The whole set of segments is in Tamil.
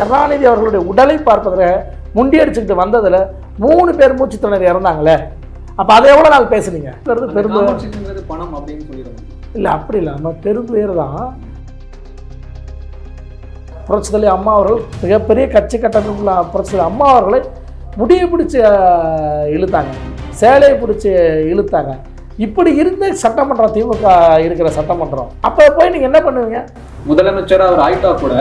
கருணாநிதி அவர்களுடைய உடலை பார்ப்பதில் முண்டியடிச்சுக்கிட்டு வந்ததில் 3 பேர் மூச்சு திணறி இறந்தாங்களே. அப்போ அதை எவ்வளோ நாள் பேசுனீங்க? பெரும்பு பணம் அப்படின்னு சொல்லிடுறோம். இல்லை, அப்படி இல்லை. நம்ம பெரும்பேர் தான். புரட்சித்தலைவி அம்மா அவர்கள் மிகப்பெரிய கட்சி கட்டமைப்புள்ள புரட்சித்தலைவி அம்மா அவர்களை முடியை பிடிச்சி இழுத்தாங்க, சேலையை பிடிச்சி இழுத்தாங்க. இப்படி இருந்த சட்டமன்றம் திமுக இருக்கிற சட்டமன்றம். அப்போ போய் நீங்கள் என்ன பண்ணுவீங்க? முதலமைச்சர் அவர் ஆயிட்டா கூட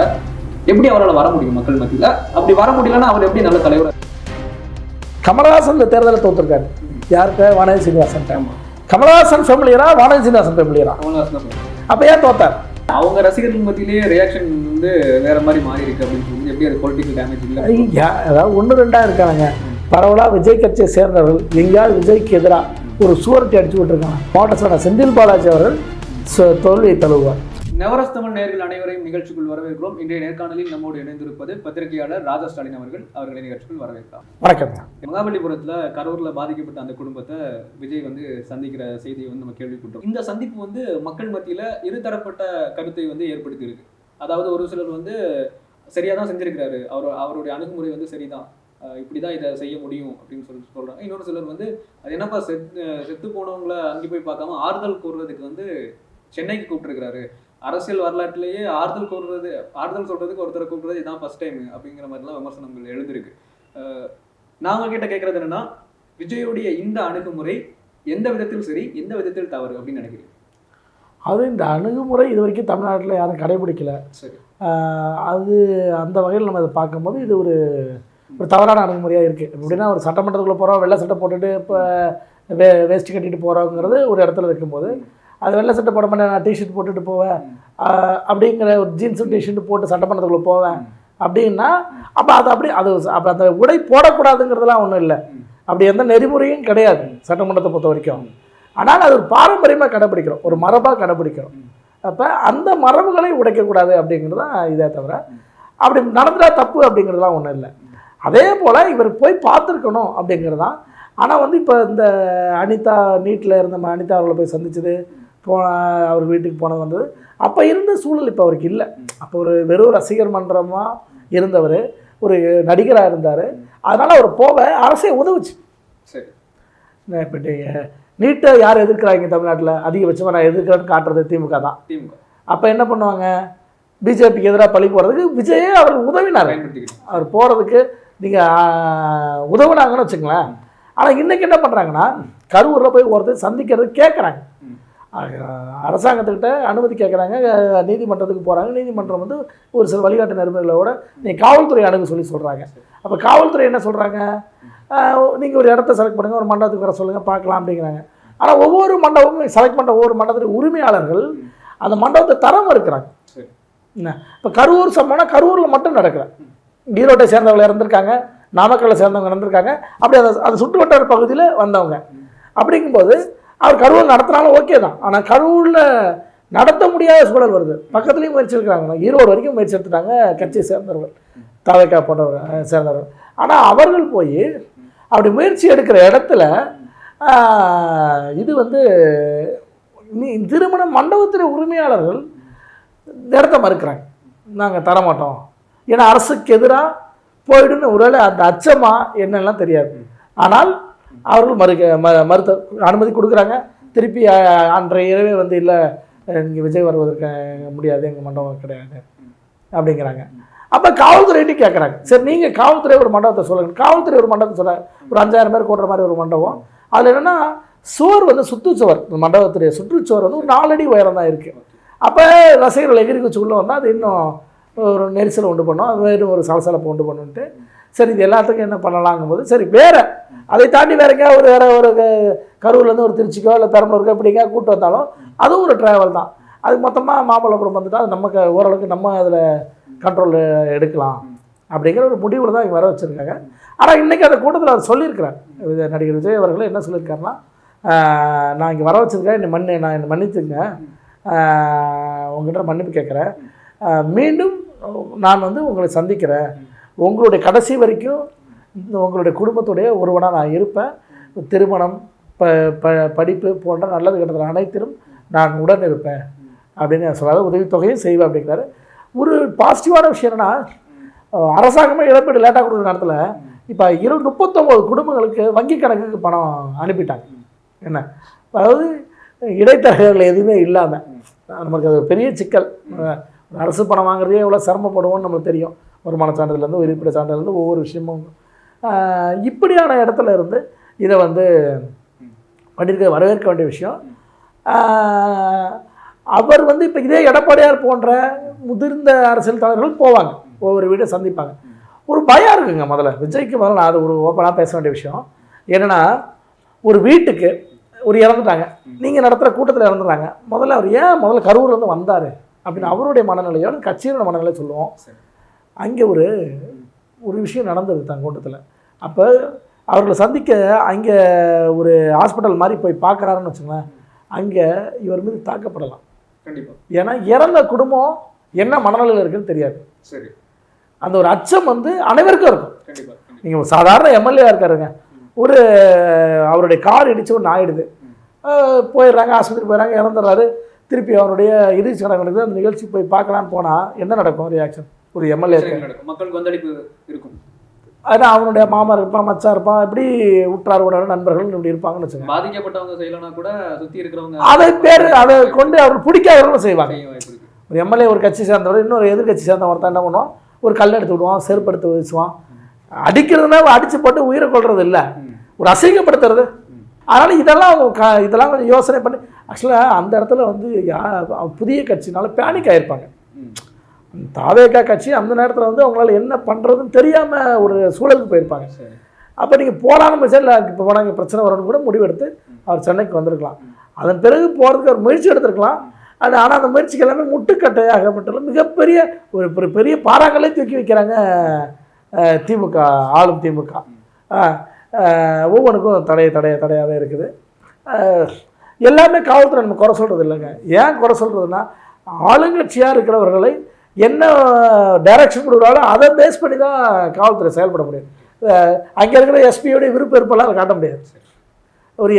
எப்படி அவரால் வர முடியும் மக்கள் மத்தியில்? அப்படி வர முடியலன்னா அவர் எப்படி நல்ல தலைவர்? கமலஹாசன் இந்த தேர்தலை தோற்றுருக்காரு. யார்கிட்ட? வானதி சீனிவாசன். கமலஹாசன் ஃபேமிலியரா வானதி சீனிவாசன் ஃபேமிலியரா? அப்போ ஏன் தோத்தார்? அவங்க ரசிகர்கள் மத்தியிலேயே ரியாக்ஷன் வந்து வேற மாதிரி மாறி இருக்கு அப்படின்னு சொல்லி எப்படி அது பொலிட்டிக்கல் டேமேஜ் இல்லை? அதாவது 1-2 இருக்காங்க. பரவலாக விஜய் கட்சியை சேர்ந்தவர்கள் எங்கேயாவது விஜய்க்கு எதிராக ஒரு சுவரட்டி அடிச்சு விட்டுருக்காங்க. மாவட்ட செயலாளர் செந்தில் பாலாஜி அவர்கள் தோல்வியை தழுவுவார். நவரஸ் தமிழ் நேயர்கள் அனைவரையும் நிகழ்ச்சிக்குள் வரவேற்கிறோம். இன்றைய நேர்காணலில் நம்மோடு இணைந்திருப்பது பத்திரிகையாளர் ராஜா ஸ்டாலின் அவர்கள். அவர்களை நிகழ்ச்சிக்குள் வரவேற்கலாம். வணக்கம். மகாபலிபுரத்தில் கரூரில் பாதிக்கப்பட்ட அந்த குடும்பத்தை விஜய் வந்து சந்திக்கிற செய்தியை வந்து நம்ம கேள்விப்பட்டோம். இந்த சந்திப்பு வந்து மக்கள் மத்தியில் இருதரப்பட்ட கருத்தை வந்து ஏற்படுத்தி இருக்கு. அதாவது ஒரு சிலர் வந்து சரியாக தான் செஞ்சிருக்கிறாரு, அவருடைய அணுகுமுறை வந்து சரிதான், இப்படிதான் இதை செய்ய முடியும் அப்படின்னு சொல்றாங்க. இன்னொரு சிலர் வந்து அது என்னப்பா செத்து போனவங்களை அங்கே போய் பார்க்காம ஆறுதல் கூறுறதுக்கு வந்து சென்னைக்கு கூப்பிட்டுருக்கிறாரு. அரசியல் வரலாற்றிலேயே ஆறுதல் சொல்றதுக்கு ஒருத்தரை கூப்பிடுறது இதான் ஃபர்ஸ்ட் டைம் அப்படிங்கிற மாதிரிலாம் விமர்சனங்கள் எழுந்திருக்கு. நாங்கள் கிட்ட கேட்கறது என்னன்னா, விஜயோடைய இந்த அணுகுமுறை எந்த விதத்தில் சரி, எந்த விதத்தில் தவறு அப்படின்னு நினைக்கிறீங்க? அது இந்த அணுகுமுறை இது வரைக்கும் தமிழ்நாட்டில் யாரும் கடைபிடிக்கல. சரி, அது அந்த வகையில் நம்ம அதை பார்க்கும்போது இது ஒரு தவறான அணுகுமுறையாக இருக்குது. எப்படின்னா, ஒரு சட்டமன்றத்துக்குள்ளே போகிறோம், வெள்ளை சட்டை போட்டுட்டு இப்போ வேஸ்ட் கட்டிட்டு போகிறோங்கிறது ஒரு இடத்துல இருக்கும்போது, அது வெள்ளை சட்டை போட மாட்டேன், நான் டிஷர்ட் போட்டுட்டு போவேன் அப்படிங்கிற ஒரு ஜீன்ஸும் டிஷர்ட்டு போட்டு சட்டமன்றத்துக்குள்ளே போவேன் அப்படின்னா, அப்போ அது அப்போ அந்த உடை போடக்கூடாதுங்கிறதுலாம் ஒன்றும் இல்லை. அப்படி எந்த நெறிமுறையும் கிடையாது சட்டமன்றத்தை பொறுத்த வரைக்கும். ஆனால் அது ஒரு பாரம்பரியமாக கடைப்பிடிக்கிறோம், ஒரு மரபாக கடைப்பிடிக்கிறோம். அப்போ அந்த மரபுகளை உடைக்கக்கூடாது அப்படிங்கிறது தான் இதே தவிர அப்படி நடந்துட்டா தப்பு அப்படிங்கிறதுலாம் ஒன்றும் இல்லை. அதே போல் இவர் போய் பார்த்துருக்கணும் அப்படிங்கிறது தான். ஆனால் வந்து இப்போ இந்த அனிதா நீட்டில் இருந்த அனிதா அவர்களை போய் சந்திச்சது, அவர் வீட்டுக்கு போனது வந்தது, அப்போ இருந்த சூழல் இப்போ அவருக்கு இல்லை. அப்போ ஒரு வெறும் ரசிகர் மன்றமாக இருந்தவர் ஒரு நடிகராக இருந்தார். அதனால் அவர் போக அரசே உதவுச்சு. சரி, இப்போ நீட்டை யார் எதிர்க்கிறாங்க தமிழ்நாட்டில்? அதிகபட்சமாக நான் எதிர்க்கிறேன்னு காட்டுறது திமுக தான். அப்போ என்ன பண்ணுவாங்க? பிஜேபிக்கு எதிராக பழி போகிறதுக்கு விஜயே அவர் உதவினார். அவர் போகிறதுக்கு நீங்கள் உதவுனாங்கன்னு வச்சுங்களேன். ஆனால் இன்றைக்கி என்ன பண்ணுறாங்கன்னா, கரூரில் போய் ஒருத்தர் சந்திக்கிறது கேட்குறாங்க, அரசாங்கத்துக்கிட்ட அனுமதி கேட்குறாங்க, நீதிமன்றத்துக்கு போகிறாங்க. நீதிமன்றம் வந்து ஒரு சில வழிகாட்டு நெறிமுறைகளோட நீங்கள் காவல்துறை அணுக சொல்கிறாங்க. அப்போ காவல்துறை என்ன சொல்கிறாங்க? நீங்கள் ஒரு இடத்த செலக்ட் பண்ணுங்கள், ஒரு மண்டபத்துக்கு வர சொல்லுங்கள், பார்க்கலாம் அப்படிங்கிறாங்க. ஆனால் ஒவ்வொரு மண்டபமும் செலக்ட் பண்ணுற ஒவ்வொரு மண்டபத்துடைய உரிமையாளர்கள் அந்த மண்டபத்தை தரம் இருக்கிறாங்க. என்ன இப்போ கரூர் சம்பவம்னா கரூரில் மட்டும் நடக்கல, ஈரோட்டை சேர்ந்தவங்க இறந்துருக்காங்க, நாமக்கல்லை சேர்ந்தவங்க இறந்துருக்காங்க, அப்படி அந்த சுற்று வட்டார பகுதியில் வந்தவங்க. அப்படிங்கும்போது அவர் கரூர் நடத்தினாலும் ஓகே தான். ஆனால் கரூரில் நடத்த முடியாத சூழல் வருது. பக்கத்துலேயும் முயற்சி எடுக்கிறாங்க. ஈரோடு வரைக்கும் முயற்சி எடுத்துட்டாங்க கட்சியை சேர்ந்தவர்கள், தவைக்கா போன்றவர்கள் சேர்ந்தவர்கள். ஆனால் அவர்கள் போய் அப்படி முயற்சி எடுக்கிற இடத்துல இது வந்து திருமண மண்டபத்தின் உரிமையாளர்கள் இடத்த மறுக்கிறாங்க, நாங்கள் தரமாட்டோம். ஏன்னா அரசுக்கு எதிராக போயிடுன்னு ஒருவேளை அந்த அச்சமா என்னெல்லாம் தெரியாது. ஆனால் அவர்கள் மறுத்த அனுமதி கொடுக்குறாங்க. திருப்பி அன்றைய இரவே வந்து இல்லை, இங்கே விஜய் வருவதற்கு முடியாது, எங்கள் மண்டபம் கிடையாது அப்படிங்கிறாங்க. அப்போ காவல்துறையிட்டு கேட்குறாங்க, சரி நீங்கள் காவல்துறை ஒரு மண்டபத்தை சொல்லுங்கள். காவல்துறை ஒரு மண்டபத்தை சொல்ல ஒரு 5000 பேர் கூடுற மாதிரி ஒரு மண்டபம். அதில் என்னென்னா சுவர் வந்து சுற்றுச்சுவர், மண்டபத்துடைய சுற்றுச்சுவர் வந்து ஒரு 4 அடி உயரம் தான் இருக்குது. அப்போ ரசிகர்கள் எகிரி குச்சிக்குள்ளே வந்தால் அது இன்னும் ஒரு நெரிசலை உண்டு பண்ணோம், அது வேறு ஒரு சலசலப்பை உண்டு பண்ணுன்ட்டு சரி இது எல்லாத்துக்கும் என்ன பண்ணலாங்கும்போது, சரி வேறு அதை தாண்டி வேறு எங்கேயா வேறு ஒரு கரூர்லேருந்து ஒரு திருச்சிக்கோ இல்லை பெரம்பலூருக்கோ எப்படிங்க கூட்டு வந்தாலும் அதுவும் ஒரு ட்ராவல் தான். அதுக்கு மொத்தமாக மாமல்லபுரம் வந்துட்டால் அது நமக்கு ஓரளவுக்கு நம்ம அதில் கண்ட்ரோல் எடுக்கலாம் அப்படிங்கிற ஒரு முடிவில் தான் இங்கே வர வச்சுருக்காங்க. ஆனால் இன்றைக்கி அந்த கூட்டத்தில் அவர் சொல்லியிருக்கிறார், நடிகர் விஜய் அவர்கள் என்ன சொல்லியிருக்காருன்னா, நான் இங்கே வர வச்சுருக்கேன், என்னை மன்னித்துங்க, உங்கள்கிட்ட மன்னிப்பு கேட்குறேன், மீண்டும் நான் வந்து உங்களை சந்திக்கிறேன், உங்களுடைய கடைசி வரைக்கும் உங்களுடைய குடும்பத்துடைய ஒருவனாக நான் இருப்பேன், திருமணம் படிப்பு போன்ற நல்லது கெட்டதில் அனைத்திலும் நான் உடன் இருப்பேன் அப்படின்னு சொல்கிறாரு. உதவித்தொகையும் செய்வேன் அப்படிங்கிறாரு. ஒரு பாசிட்டிவான விஷயம் என்னென்னா, அரசாங்கமே இழப்பீடு லேட்டாக கொடுக்குற நேரத்தில் இப்போ 39 குடும்பங்களுக்கு வங்கி கணக்குக்கு பணம் அனுப்பிட்டாங்க. என்ன அதாவது இடைத்தரகர்கள் எதுவுமே இல்லாமல் நமக்கு அது பெரிய சிக்கல். அரசு பணம் வாங்குறதே எவ்வளோ சிரமப்படுவோம்னு நமக்கு தெரியும். வருமான சான்றிதழ்லேருந்து இருப்பிட சான்றிதழ்லேருந்து ஒவ்வொரு விஷயமும் இப்படியான இடத்துல இருந்து இதை வந்து பண்ணியிருக்க வரவேற்க வேண்டிய விஷயம். அவர் வந்து இப்போ இதே எடப்பாடியார் போன்ற முதிர்ந்த அரசியல் தலைவர்கள் போவாங்க, ஒவ்வொரு வீட்டை சந்திப்பாங்க. ஒரு பயம் இருக்குங்க. முதல்ல விஜய்க்கு முதல்ல நான் அது ஒரு ஓப்பனாக பேச வேண்டிய விஷயம் என்னென்னா, ஒரு வீட்டுக்கு ஒரு இறந்துட்டாங்க, நீங்கள் நடத்துகிற கூட்டத்தில் இறந்துடுறாங்க, முதல்ல அவர் ஏன் முதல்ல கரூர்லேருந்து வந்தார் அப்படின்னு அவருடைய மனநிலையோட கட்சியோட மனநிலையை சொல்லுவோம். அங்கே ஒரு விஷயம் நடந்தது தன் கூட்டத்தில். அப்போ அவர்களை சந்திக்க அங்கே ஒரு ஹாஸ்பிட்டல் மாதிரி போய் பார்க்குறாருன்னு வச்சுங்களேன், அங்கே இவர் மீது தாக்கப்படலாம். கண்டிப்பாக. ஏன்னா இறந்த குடும்பம் என்ன மனநிலையில் இருக்குன்னு தெரியாது. சரி, அந்த ஒரு அச்சம் வந்து அனைவருக்கும் இருக்கும். கண்டிப்பாக. நீங்கள் ஒரு சாதாரண எம்எல்ஏ இருக்காருங்க, ஒரு அவருடைய கார் இடிச்சு ஒன்று ஆகிடுது, போயிடுறாங்க, ஆஸ்பத்திரி போயிடுறாங்க, இறந்துடுறாரு. திருப்பி அவருடைய இறுதி சடங்கு அந்த நிகழ்ச்சி போய் பார்க்கலான்னு போனால் என்ன நடக்கும் ரியாக்ஷன்? ஒரு எம்எல்ஏ மக்களுக்கு கொந்தளிப்பு இருக்கும். அதான் அவனுடைய மாமா இருப்பான், மச்சா இருப்பான், இப்படி உற்றார் உடனே நண்பர்கள் இப்படி இருப்பாங்கன்னு வச்சுக்கோங்க. பாதிக்கப்பட்டவங்க செய்யலன்னா கூட சுற்றி இருக்கிறவங்க அதை கொண்டு அவர் பிடிக்காதவர்களும் செய்வாங்க. ஒரு எம்எல்ஏ ஒரு கட்சி சேர்ந்தவர் இன்னொரு எதிர்கட்சி சேர்ந்தவர் என்ன பண்ணுவான், ஒரு கல் எடுத்து விடுவான், செருப்பு எடுத்து வீசுவான். அடிக்கிறதுனா அடிச்சு போட்டு உயிரை கொள்றது இல்லை, ஒரு அசிங்கப்படுத்துறது. அதனால் இதெல்லாம் கொஞ்சம் யோசனை பண்ணி ஆக்சுவலாக அந்த இடத்துல வந்து புதிய கட்சினால பேனிக் ஆகிருப்பாங்க. தாவேகா கட்சி அந்த நேரத்தில் வந்து அவங்களால என்ன பண்ணுறதுன்னு தெரியாமல் ஒரு சூழலுக்கு போயிருப்பாங்க. அப்போ நீங்கள் போகலான்னு போய் இல்லை இப்போ போனால் இங்கே பிரச்சனை வரணும்னு கூட முடிவெடுத்து அவர் சென்னைக்கு வந்திருக்கலாம். அதன் பிறகு போகிறதுக்கு அவர் முயற்சி எடுத்திருக்கலாம். ஆனால் அந்த முயற்சிக்கு எல்லாமே முட்டுக்கட்டையாக மட்டும் மிகப்பெரிய ஒரு பெரிய பாறாங்களே தூக்கி வைக்கிறாங்க திமுக, ஆளும் திமுக. ஒவ்வொன்றுக்கும் தடையாகவே இருக்குது. எல்லாமே காவல்துறை நம்ம குறை சொல்கிறது இல்லைங்க. ஏன் குறை சொல்கிறதுனா, ஆளுங்கட்சியாக இருக்கிறவர்களை என்ன டைரக்ஷன் கொடுக்குறாலும் அதை பேஸ் பண்ணி தான் காவல்துறை செயல்பட முடியும். அங்கே இருக்கிற எஸ்பியோடைய விருப்ப வெறுப்பெல்லாம் அதை காட்ட முடியாது, ஒரு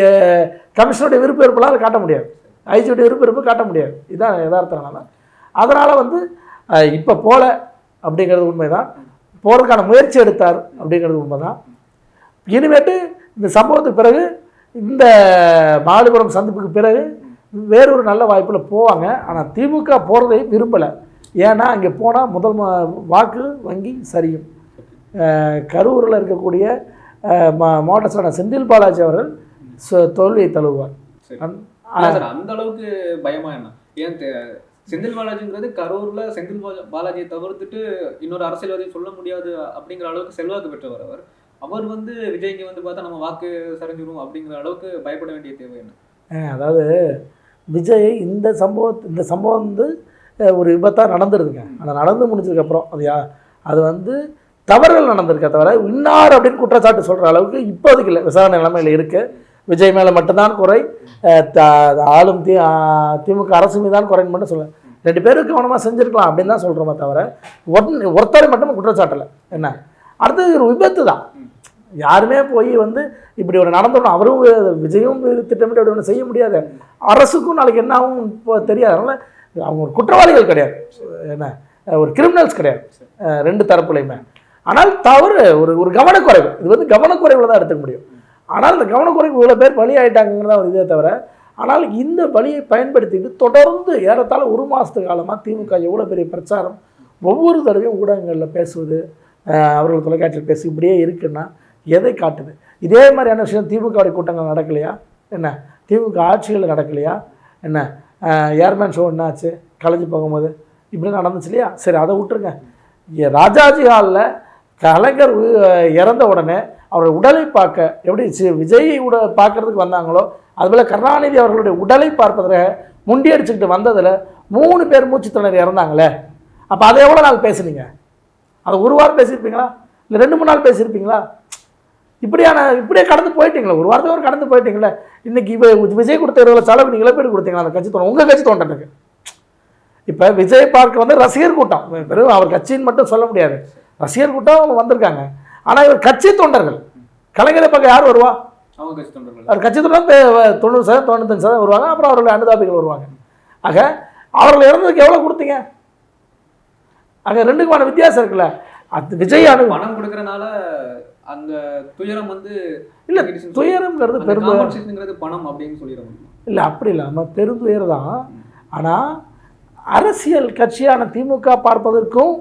கமிஷனருடைய விருப்ப வெறுப்பெல்லாம் அதை காட்ட முடியாது, ஐஜியோடைய விருப்ப வெறுப்பு காட்ட முடியாது. இதுதான் யதார்த்தம். அதனால் வந்து இப்போ போல அப்படிங்கிறது உண்மை தான், போகிறதுக்கான முயற்சி எடுத்தார் அப்படிங்கிறது உண்மை தான். இனிமேட்டு இந்த சம்பவத்துக்கு பிறகு, இந்த மாலிபுரம் சந்திப்புக்கு பிறகு வேறொரு நல்ல வாய்ப்பில் போவாங்க. ஆனால் திமுக போகிறதை விரும்பலை. ஏன்னா அங்கே போனால் முதல் வாக்கு வங்கி சரியும். கரூரில் இருக்கக்கூடிய மாவட்ட செயலாளர் செந்தில் பாலாஜி அவர்கள் தோல்வியை தழுவுவார். அந்த அளவுக்கு பயமா என்ன? ஏன் செந்தில் பாலாஜிங்கிறது கரூரில் செந்தில் பாலாஜியை தவிர்த்துட்டு இன்னொரு அரசியல்வாதியை சொல்ல முடியாது அப்படிங்கிற அளவுக்கு செல்வாக்கு பெற்றவர் அவர் வந்து விஜய்க்கு வந்து பார்த்தா நம்ம வாக்கு சரிஞ்சிடும் அப்படிங்கிற அளவுக்கு பயப்பட வேண்டிய தேவை என்ன? அதாவது விஜய் இந்த சம்பவம் வந்து ஒரு விபத்தாக நடந்துருதுங்க. ஆனால் நடந்து முடிஞ்சதுக்கப்புறம் அது வந்து தவறுகள் நடந்திருக்க தவிர இன்னார் அப்படின்னு குற்றச்சாட்டு சொல்கிற அளவுக்கு இப்போதைக்கு இல்லை, விசாரணை நிலைமையில் இருக்குது. விஜய் மேலே மட்டும்தான் குறை, ஆளும் திமுக அரசு மீதான் குறைன்னு மட்டும் சொல்ல, 2 பேரும் கவனமாக செஞ்சுருக்கலாம் அப்படின்னு தான் சொல்கிறோமே தவிர ஒருத்தரை மட்டும் குற்றச்சாட்டலை. என்ன அடுத்தது ஒரு விபத்து தான். யாருமே போய் வந்து இப்படி ஒரு நடந்தோம், அவரும் விஜயும் திட்டமிட்டு அப்படி ஒன்று செய்ய முடியாது. அரசுக்கும் நாளைக்கு என்ன ஆகும் இப்போ தெரியாது. அதனால் அவங்க ஒரு குற்றவாளிகள் கிடையாது, என்ன ஒரு கிரிமினல்ஸ் கிடையாது 2 தரப்புலையுமே. ஆனால் தவறு ஒரு கவனக்குறைவு, இது வந்து கவனக்குறைவில் தான் எடுத்துக்க முடியும். ஆனால் இந்த கவனக்குறைவு இவ்வளோ பேர் பலி ஆகிட்டாங்கிறதா ஒரு இதே தவிர, ஆனால் இந்த பலியை பயன்படுத்திட்டு தொடர்ந்து ஏறத்தாழ 1 மாதத்து காலமாக திமுக எவ்வளோ பெரிய பிரச்சாரம், ஒவ்வொரு தடவையும் ஊடகங்களில் பேசுவது, அவர்கள் தொலைக்காட்சியில் பேசி இப்படியே இருக்குன்னா எதை காட்டுது? இதே மாதிரியான விஷயம் திமுகவுடைய கூட்டங்கள் நடக்கலையா? என்ன திமுக ஆட்சிகள் நடக்கலையா? என்ன ஏர்மேன் ஷோ என்னாச்சு கலைஞ்சு போகும்போது இப்படி நடந்துச்சு இல்லையா? சரி, அதை விட்டுருங்க. ராஜாஜி ஹாலில் கலைஞர் இறந்த உடனே அவருடைய உடலை பார்க்க எப்படி விஜய் பார்க்கறதுக்கு வந்தாங்களோ, அதுபோல் கருணாநிதி அவர்களுடைய உடலை பார்ப்பதற்கு முண்டி அடிச்சுக்கிட்டு வந்ததில் 3 பேர் மூச்சு திணறி இறந்தாங்களே. அப்போ அதை எவ்வளோ நாள் பேசுனீங்க? அதை 1 வாரம் பேசியிருப்பீங்களா? இல்லை 2-3 நாள் பேசியிருப்பீங்களா? இப்படியே கடந்து போயிட்டீங்களா? 1 வாரத்துக்கு கடந்து போயிட்டீங்களே. இன்றைக்கி விஜய் கொடுத்த 20 செலவு நீங்கள் இழப்பீடு கொடுத்தீங்களா? அந்த கட்சி தோணும், உங்கள் கட்சி தோன்றனுக்கு. இப்போ விஜய் பார்க்க வந்து ரசிகர் கூட்டம், வெறும் அவர் கட்சின்னு மட்டும் சொல்ல முடியாது, ரசிகர் கூட்டம் வந்திருக்காங்க. ஆனால் இவர் கட்சி தொண்டர்கள். கலைஞரை பார்க்க யார் வருவா? அவங்க கட்சி தொண்டர்கள். அவர் கட்சி தொண்டர் 90%, 95% வருவாங்க. அப்புறம் அவர்களுடைய அனுதாபிகள் வருவாங்க. ஆக அவர்கள் இறந்ததுக்கு எவ்வளோ கொடுத்தீங்க? ஆக 2க்குமான வித்தியாசம் இருக்குல்ல. அது விஜய் பணம் கொடுக்கறனால அந்த துயரம் வந்து இல்லை, துயரம்ங்கிறது பெருந்துயரம்ங்கிறது பணம் அப்படின்னு சொல்லிடுறோம். இல்லை, அப்படி இல்லை, நம்ம பெருந்துயர் தான். ஆனால் அரசியல் கட்சியான திமுக பார்ப்பதற்கும்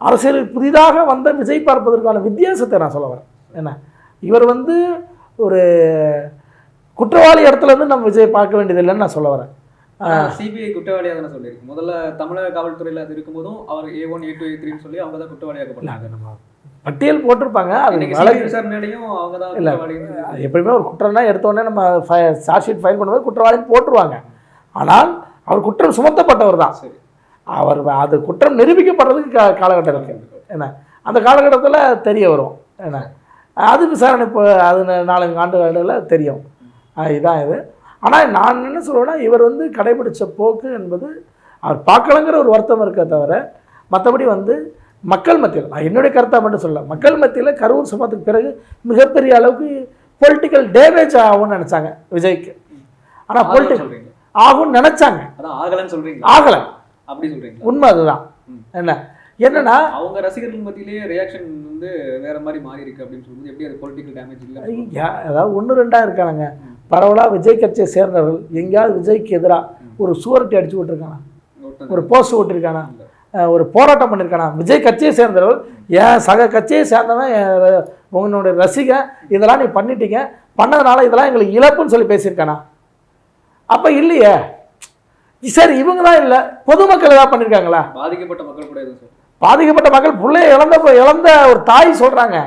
அரசியலில் புதிதாக வந்த விஜய் பார்ப்பதற்கான வித்தியாசத்தை நான் சொல்ல வரேன். என்ன, இவர் வந்து ஒரு குற்றவாளி இடத்துல இருந்து நம்ம விஜய் பார்க்க வேண்டியதில்லைன்னு நான் சொல்ல வரேன். சிபிஐ குற்றவாளியாக தானே சொல்லியிருக்கு. முதல்ல தமிழக காவல்துறையில் அது இருக்கும்போதும் அவர் A1 A2 A3 சொல்லி அவங்க தான் குற்றவாளியாக்கப்பட்டாங்க. நம்ம பட்டியல் போட்டிருப்பாங்க, அது விசாரணையிலையும் அவங்க தான் இல்லை. எப்பயுமே ஒரு குற்றம்னா எடுத்தோடனே நம்ம சார்ஜ் ஷீட் ஃபைல் பண்ணும்போது குற்றவாளின்னு போட்டுருவாங்க. ஆனால் அவர் குற்றம் சுமத்தப்பட்டவர் தான். சரி, அவர் அது குற்றம் நிரூபிக்கப்படுறதுக்கு காலகட்டம் இருக்குது. என்ன, அந்த காலகட்டத்தில் தெரிய வரும். என்ன, அது விசாரணை இப்போ அது 4 ஆண்டுகளில் தெரியும். இதுதான் இது. ஆனால் நான் என்ன சொல்லுவேன்னா, இவர் வந்து கடைபிடிச்ச போக்கு என்பது அவர் பார்க்கலங்கிற ஒரு வருத்தம் இருக்க தவிர, மற்றபடி வந்து மக்கள் மத்தியில், நான் என்னுடைய கருத்தாக மட்டும் சொல்ல, மக்கள் மத்தியில் கரூர் சம்பவத்துக்கு பிறகு மிகப்பெரிய அளவுக்கு பொலிட்டிக்கல் டேமேஜ் ஆகும்னு நினச்சாங்க விஜய்க்கு. ஆனால் பொலிட்டிக்கல் ஆகும்னு நினச்சாங்க, ஆகலை. அப்படி சொல்கிறீங்க, உண்மை அதுதான். என்னன்னா அவங்க ரசிகர்கள் மத்தியிலேயே ரியாக்ஷன் வந்து வேற மாதிரி மாறி இருக்கு அப்படின்னு சொல்லும்போது எப்படி அது பொலிட்டிக்கல் டேமேஜ் இல்லை? அதாவது 1-2 இருக்கானுங்க. பரவலாக விஜய் கட்சியை சேர்ந்தவர்கள் எங்கேயாவது விஜய்க்கு எதிராக ஒரு சுவரட்டி அடிச்சு விட்டுருக்கானா, ஒரு போஸ்ட் விட்டுருக்கானா, ஒரு போராட்டம் பண்ணியிருக்கானா? விஜய் கட்சியை சேர்ந்தவர்கள், என் சக கட்சியை சேர்ந்தவன் உங்களுடைய ரசிகன், இதெல்லாம் நீ பண்ணிட்டீங்க, பண்ணதுனால இதெல்லாம் எங்களுக்கு இழப்புன்னு சொல்லி பேசியிருக்கானா? அப்போ இல்லையே. சரி, இவங்க தான் இல்லை, பொதுமக்கள் ஏதாவது பண்ணியிருக்காங்களா? பாதிக்கப்பட்ட மக்கள் கூட எதுவும், பாதிக்கப்பட்ட மக்கள் பிள்ளைய இழந்த ஒரு தாய் சொல்கிறாங்க.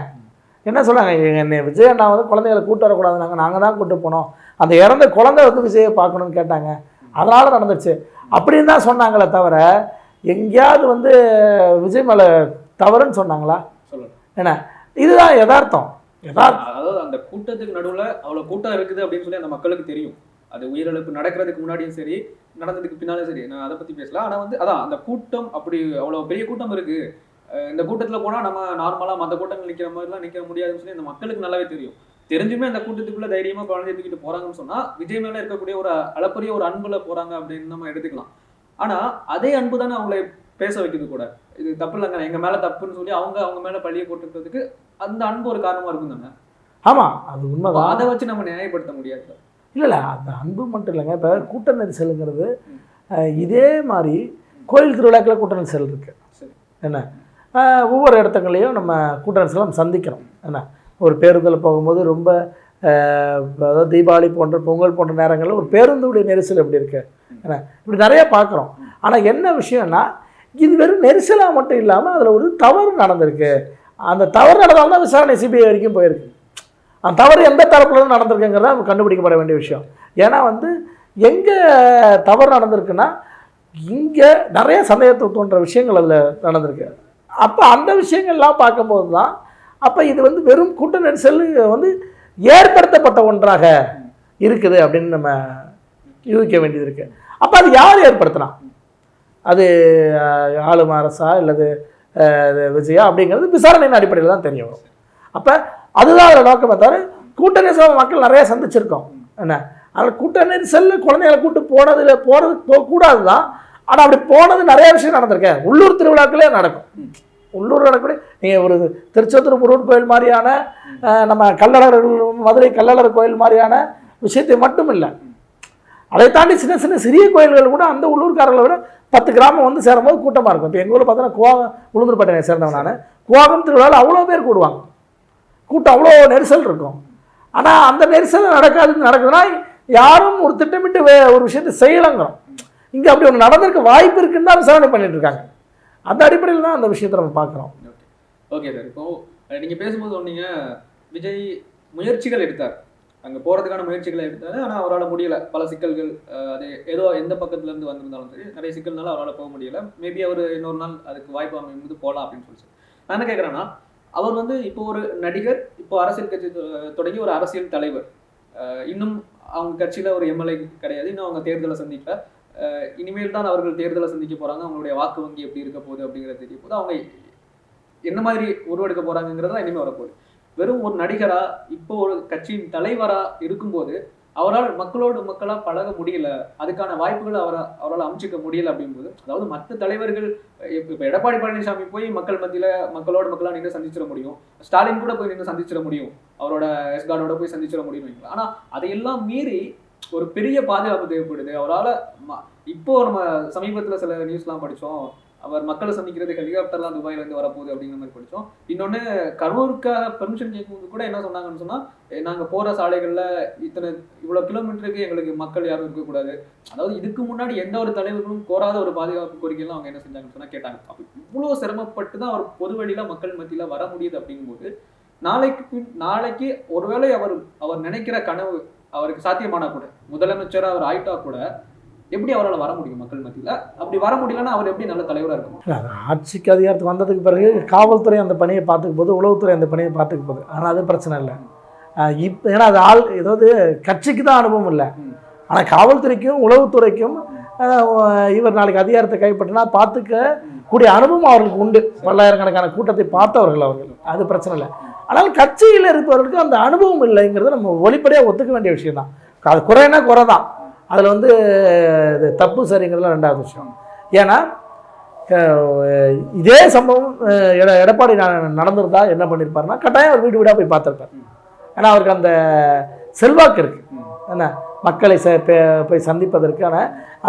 என்ன சொல்கிறாங்க, என்னை விஜய் அண்ணா வந்து குழந்தைகளை கூட்டு வரக்கூடாதுனாங்க, நாங்கள் தான் கூட்டு போனோம், அந்த இறந்த குழந்தை வந்து விஜயை பார்க்கணுன்னு கேட்டாங்க, அதனால் நடந்துச்சு அப்படின்னு தான் சொன்னாங்களே தவிர, எங்கேயாவது வந்து விஜய் மேலே தவறுன்னு சொன்னாங்களா? என்ன, இதுதான் யதார்த்தம். அதாவது அந்த கூட்டத்துக்கு நடுவில் அவ்வளோ கூட்டம் இருக்குது அப்படின்னு சொல்லி அந்த மக்களுக்கு தெரியும். அது உயிரிழப்பு நடக்கிறதுக்கு முன்னாடியும் சரி, நடந்ததுக்கு பின்னாலும் சரி, நான் அதை பற்றி பேசலாம். ஆனால் வந்து அதான் அந்த கூட்டம், அப்படி அவ்வளோ பெரிய கூட்டம் இருக்குது, இந்த கூட்டத்தில் போனால் நம்ம நார்மலாக மற்ற கூட்டங்கள் நிற்கிற மாதிரிலாம் நிற்க முடியாதுன்னு சொல்லி அந்த மக்களுக்கு நல்லாவே தெரியும். தெரிஞ்சுமே அந்த கூட்டத்துக்குள்ளே தைரியமாக குழந்தைய தூக்கிட்டு போகிறாங்கன்னு சொன்னால் விஜய் மேலே இருக்கக்கூடிய ஒரு அளப்பரிய ஒரு அன்பில் போகிறாங்க அப்படின்னு நம்ம எடுத்துக்கலாம். ஆனால் அதே அன்பு தானே அவங்கள பேச வைக்கிறது கூட. இது தப்பு இல்லைங்க, எங்கள் மேலே தப்புன்னு சொல்லி அவங்க மேலே பழியை போட்டுக்கிறதுக்கு அந்த அன்பு ஒரு காரணமாக இருக்கும் தானே? ஆமாம், அது உண்மைதான். அதை வச்சு நம்ம நியாயப்படுத்த முடியாது. இல்லை, அந்த அன்பு மட்டும் இல்லைங்க. இப்போ கூட்ட நெரிசலுங்கிறது இதே மாதிரி கோயில் திருவிழாக்களில் கூட்ட நெரிசல் இருக்குது. என்ன, ஒவ்வொரு இடத்துங்களையும் நம்ம கூட்ட நெரிசலை நம்ம சந்திக்கிறோம். என்ன, ஒரு பேருந்தில் போகும்போது ரொம்ப அதாவது தீபாவளி போன்ற பொங்கல் போன்ற நேரங்களில் ஒரு பேருந்துடைய நெரிசல் எப்படி இருக்குது, என்ன, இப்படி நிறைய பார்க்குறோம். ஆனால் என்ன விஷயம்னா, இது வெறும் நெரிசலாக மட்டும் இல்லாமல் அதில் ஒரு தவறு நடந்திருக்கு. அந்த தவறு நடந்தால் தான் விசாரணை சிபிஐ வரைக்கும் போயிருக்கு. அந்த தவறு எந்த தரப்புலேருந்து நடந்திருக்குங்கிறத நம்ம கண்டுபிடிக்கப்பட வேண்டிய விஷயம். ஏன்னா வந்து எங்கே தவறு நடந்திருக்குன்னா, இங்கே நிறைய சந்தேகத்தை தோன்ற விஷயங்கள் அதில் நடந்திருக்கு. அப்போ அந்த விஷயங்கள்லாம் பார்க்கும்போது தான் அப்போ இது வந்து வெறும் கூட்ட நெரிசல் வந்து ஏற்படுத்தப்பட்ட ஒன்றாக இருக்குது அப்படின்னு நம்ம யூகிக்க வேண்டியது இருக்குது. அப்போ அது யார் ஏற்படுத்தினா, அது ஆளும் அரசா இல்லது விஜயா அப்படிங்கிறது விசாரணையின் அடிப்படையில் தான் தெரிய வரும். அப்போ அதுதான் அதில் நோக்கமே தவிர, கூட்ட நெரிசல் மக்கள் நிறைய சந்திச்சிருக்கோம். என்ன, அதில் கூட்ட நெரிசலில் குழந்தைகளை கூட்டு போகிறது போகக்கூடாது தான். ஆனால் அப்படி போனது நிறைய விஷயம் நடந்திருக்கேன். உள்ளூர் திருவிழாக்களே நடக்கும். உள்ளூர் நடக்கக்கூடிய நீங்கள் ஒரு திருச்செந்தூர் முருகன் கோயில் மாதிரியான, நம்ம கள்ளழகர்கள் மதுரை கள்ளழகர் கோயில் மாதிரியான விஷயத்தை மட்டும் இல்லை, அதை தாண்டி சின்ன சிறிய கோயில்கள் கூட அந்த உள்ளூர்காரர்களை விட 10 கிராமம் வந்து சேரும்போது கூட்டமாக இருக்கும். இப்போ எங்கள் ஊரில் பார்த்தோன்னா குவாகம் உளுந்தூர்பேட்டையை சேர்ந்தவன் நான், குவாகம் திருவிழாவில் அவ்வளோ பேர் கூடுவாங்க, கூட்டம் அவ்வளோ நெரிசல் இருக்கும். ஆனால் அந்த நெரிசல் நடக்குதுன்னா யாரும் ஒரு திட்டமிட்டு ஒரு விஷயத்தை செய்யலைங்கிறோம். இங்கே அப்படி ஒன்று நடந்திருக்க வாய்ப்பு இருக்குன்னு தான் விசாரணை பண்ணிட்டு இருக்காங்க. அந்த அடிப்படையில் தான் அந்த விஷயத்தை நம்ம பார்க்குறோம். ஓகே சார், இப்போ நீங்கள் பேசும்போது சொன்னீங்க விஜய் முயற்சிகள் எடுத்தார், அங்கே போகிறதுக்கான முயற்சிகளை எடுத்தார், ஆனால் அவரால் முடியலை, பல சிக்கல்கள், அது ஏதோ எந்த பக்கத்துலேருந்து வந்திருந்தாலும் சரி நிறைய சிக்கல்னால அவரால் போக முடியலை. மேபி அவர் இன்னொரு நாள் அதுக்கு வாய்ப்பு அமைந்து போகலாம் அப்படின்னு சொல்லி. நான் என்ன கேட்குறேன்னா, அவர் வந்து இப்போ ஒரு நடிகர், இப்போ அரசியல் கட்சி தொடங்கி ஒரு அரசியல் தலைவர், இன்னும் அவங்க கட்சியில் ஒரு எம்எல்ஏ கிடையாது, இன்னும் அவங்க தேர்தலை சந்திக்கல, இனிமேல் தான் அவர்கள் தேர்தலை சந்திக்க போகிறாங்க, அவங்களுடைய வாக்கு வங்கி எப்படி இருக்க போகுது அப்படிங்கிறது தெரிய போது, அவங்க என்ன மாதிரி உருவெடுக்க போகிறாங்கிறது தான் இனிமேல் வரப்போகுது. வெறும் ஒரு நடிகராக இப்போ ஒரு கட்சியின் தலைவராக இருக்கும்போது அவரால் மக்களோடு மக்களா பழக முடியல, அதுக்கான வாய்ப்புகளை அவரால் அமைச்சிக்க முடியல அப்படிங்கும்போது, அதாவது மற்ற தலைவர்கள் இப்ப எடப்பாடி பழனிசாமி போய் மக்கள் மத்தியில மக்களோட மக்களா நின்று சந்திச்சிட முடியும், ஸ்டாலின் கூட போய் நின்று சந்திச்சிட முடியும், அவரோட எஸ்கார்டோட போய் சந்திச்சிட முடியும். ஆனா அதையெல்லாம் மீறி ஒரு பெரிய பாதுகாப்பு தேவைப்படுது அவரால். இப்போ நம்ம சமீபத்துல சில நியூஸ்லாம் படிச்சோம், அவர் மக்களை சந்திக்கிறது ஹெலிகாப்டர்லாம் துபாயில இருந்து வரப்போகுது அப்படிங்கிற மாதிரி படிச்சோம். இன்னொன்னு கரூருக்காக பெர்மிஷன் கேட்கும்போது கூட என்ன சொன்னாங்கன்னு சொன்னா, நாங்க போற சாலைகள்ல இவ்வளவு கிலோமீட்டருக்கு எங்களுக்கு மக்கள் யாரும் இருக்கக்கூடாது. அதாவது இதுக்கு முன்னாடி எந்த ஒரு தலைவர்களும் கோராத ஒரு பாதுகாப்பு கோரிக்கைலாம் அவங்க என்ன செஞ்சாங்கன்னு சொன்னா கேட்டாங்க. அப்ப இவ்வளவு சிரமப்பட்டு தான் அவர் பொது வழியில மக்கள் மத்தியில வர முடியுது அப்படிங்கும்போது, நாளைக்கு ஒருவேளை அவர் நினைக்கிற கனவு அவருக்கு சாத்தியமானா கூட, முதலமைச்சர் அவர் ஆயிட்டா கூட, எப்படி அவரால் வர முடியும் மக்கள் மத்தியில்? அப்படி வர முடியலன்னா அவர் எப்படி நல்ல தலைவராக இருக்கும்? ஆட்சிக்கு அதிகாரத்துக்கு வந்ததுக்கு பிறகு காவல்துறை அந்த பணியை பார்த்துக்க போது, உளவுத்துறை அந்த பணியை பார்த்துக்க போகுது. ஆனால் அது பிரச்சனை இல்லை. இப்போ ஏன்னா அது ஏதாவது கட்சிக்கு தான் அனுபவம் இல்லை, ஆனால் காவல்துறைக்கும் உளவுத்துறைக்கும் இவர் நாளைக்கு அதிகாரத்தை கைப்பற்றினா பார்த்துக்க கூடிய அனுபவம் அவர்களுக்கு உண்டு. பல்லாயிரக்கணக்கான கூட்டத்தை பார்த்தவர்கள் அவர்கள், அது பிரச்சனை இல்லை. ஆனால் கட்சியில் இருப்பவர்களுக்கு அந்த அனுபவம் இல்லைங்கிறது நம்ம வெளிப்படையாக ஒத்துக்க வேண்டிய விஷயம் தான். அது குறைனா குறை தான், அதில் வந்து இது தப்பு சரிங்கிறதுலாம் ரெண்டாவது விஷயம். ஏன்னா இதே சம்பவம் எடப்பாடி நடந்திருந்தா என்ன பண்ணியிருப்பாருன்னா, கட்டாயம் அவர் வீடு வீடாக போய் பார்த்துருப்பார். ஏன்னா அவருக்கு அந்த செல்வாக்கு இருக்குது, என்ன மக்களை போய் சந்திப்பதற்கான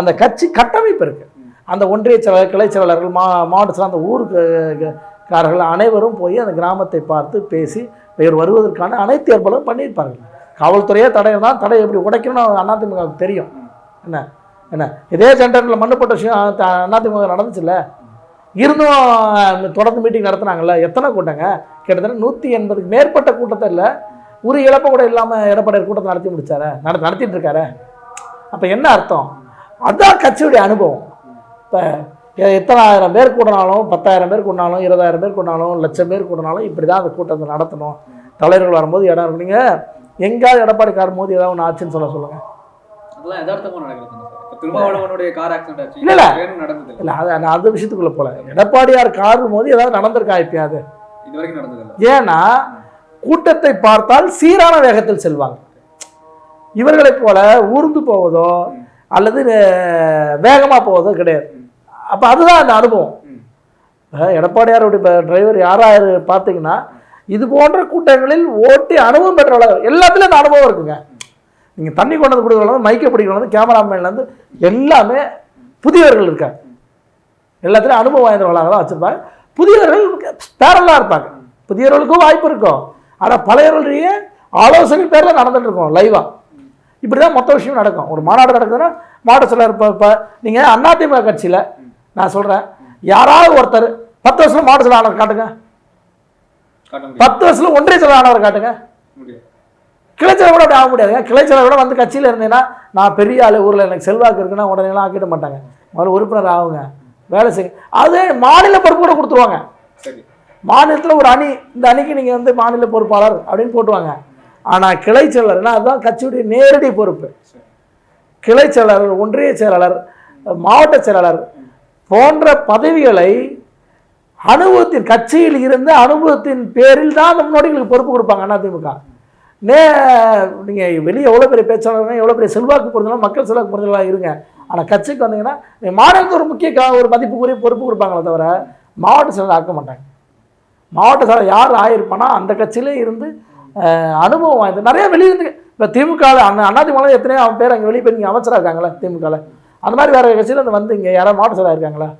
அந்த கட்சி கட்டமைப்பு இருக்குது. அந்த ஒன்றிய செயலாளர், கிளை செயலாளர்கள், மாவட்ட செயலாளர், அந்த ஊருக்காரர்கள் அனைவரும் போய் அந்த கிராமத்தை பார்த்து பேசி இவர் வருவதற்கான அனைத்து ஏற்பாடும் பண்ணியிருப்பார்கள். காவல்துறையே தடை எப்படி உடைக்கணும்னு அதிமுகவுக்கு தெரியும். என்ன இதே சென்டரில் மண்ணு போட்ட விஷயம் அதிமுக நடந்துச்சுல்ல, இருந்தும் தொடர்ந்து மீட்டிங் நடத்துனாங்கல்ல. எத்தனை கூட்டங்க? கிட்டத்தட்ட 180க்கு மேற்பட்ட கூட்டத்தை இல்லை, ஒரு இழப்ப கூட இல்லாமல் எடப்பாடி கூட்டத்தை நடத்தி முடிச்சாரு, நடத்திட்டு இருக்காரு. அப்போ என்ன அர்த்தம்? அதுதான் கட்சியுடைய அனுபவம். இப்போ எத்தனை ஆயிரம் பேர் கூடனாலும், 10,000 பேர் கூடனாலும், 20,000 பேர் கூடனாலும், லட்சம் பேர் கூடனாலும் இப்படி தான் அந்த கூட்டத்தை நடத்தணும். தலைவர்கள் வரும்போது இடம் இருக்கு. நீங்கள் எங்கேயாவது எடப்பாடி கார் மோதி ஏதாவது ஒன்று ஆச்சுன்னு சொல்லுங்க. அதெல்லாம் யதார்த்தமா நடக்குது. திருமாவளவனுடைய கார் ஆக்சிடென்ட் ஆச்சு, இல்லை அது விஷயத்துக்குள்ள போல. எடப்பாடியார் கார் மோதி ஏதாவது நடந்திருக்கா இப்பயாவது? இது வரைக்கும் நடந்தது. ஏன்னா கூட்டத்தை பார்த்தால் சீரான வேகத்தில் செல்வாங்க. இவர்களைப் போல ஊர்ந்து போவதோ அல்லது வேகமாக போவதோ கிடையாது. அப்போ அதுதான் அந்த அனுபவம். எடப்பாடியாருடைய டிரைவர் யாராவது பார்த்தீங்கன்னா, இது போன்ற கூட்டங்களில் ஓட்டி அனுபவம் பெற்றவர்கள் எல்லாத்துலேயும் அந்த அனுபவம் இருக்குங்க. நீங்கள் தண்ணி கொண்டு வந்து கொடுக்குறது, மைக்கை பிடிக்கிறது, கேமராமேன்லேருந்து எல்லாமே புதியவர்கள் இருக்காங்க. எல்லாத்துலேயும் அனுபவம் வாய்ந்தவர்களாக தான் வச்சுருப்பாங்க. புதியவர்கள் பேரலாக இருப்பாங்க. புதியவர்களுக்கும் வாய்ப்பு இருக்கும், ஆனால் பழையவர்களுடைய ஆலோசனை பேரில் நடந்துட்டு இருக்கோம் லைவாக. இப்படி தான் மொத்த விஷயம் நடக்கும். ஒரு மாநாடு நடக்குதுன்னா மாவட்ட செயலர், இப்போ நீங்கள் அதிமுக கட்சியில் நான் சொல்கிறேன், யாராவது ஒருத்தர் 10 வருஷம் மாவட்ட செயலாளர் காட்டுங்க, 10 வருஷம் ஒன்றிய செயலாளர் காட்டுங்க. கிளைச்சலை கூட அப்படி ஆக முடியாதுங்க. கிளைச்சலை கூட வந்து கட்சியில் இருந்தீங்கன்னா, நான் பெரிய ஆள், ஊரில் எனக்கு செல்வாக்கு இருக்குன்னா உடனேலாம் ஆக்கிட மாட்டாங்க. முதல்ல உறுப்பினர் ஆகுங்க, வேலை செய்யுங்க. அதே மாநில பொறுப்பு கூட கொடுத்துருவாங்க. மாநிலத்தில் ஒரு அணி, இந்த அணிக்கு நீங்கள் வந்து மாநில பொறுப்பாளர் அப்படின்னு போட்டுவாங்க. ஆனால் கிளை செயலாளர்னா அதுதான் கட்சியுடைய நேரடி பொறுப்பு. கிளை செயலாளர், ஒன்றிய செயலாளர், மாவட்ட செயலாளர் போன்ற பதவிகளை அனுபவத்தின் கட்சியில் இருந்த அனுபவத்தின் பேரில் தான் அந்த முன்னோடிகளுக்கு பொறுப்பு கொடுப்பாங்க அதிமுக. நீங்கள் வெளியே எவ்வளோ பெரிய பேச்சாளர்கள், எவ்வளோ பெரிய செல்வாக்கு பொருந்தலாம், மக்கள் செல்வாக்கு பொருந்தலாம் இருங்க. ஆனால் கட்சிக்கு வந்தீங்கன்னா மாநிலத்துக்கு ஒரு முக்கிய ஒரு மதிப்புக்குரிய பொறுப்பு கொடுப்பாங்களே தவிர மாவட்ட செயலர் ஆக்க மாட்டாங்க. மாவட்ட செயலர் யார் ஆகிருப்பானா அந்த கட்சியிலே இருந்து அனுபவம் வாய்ந்தது நிறைய வெளியிருந்து. இப்போ திமுகவில் அதிமுக எத்தனையோ அவன் பேர் அங்கே வெளியே போய் நீங்கள் அமைச்சராக இருக்காங்களா திமுகவில், அந்த மாதிரி வேறு கட்சியில் வந்து இங்கே யாராவது மாவட்ட செயலாக இருக்காங்களா?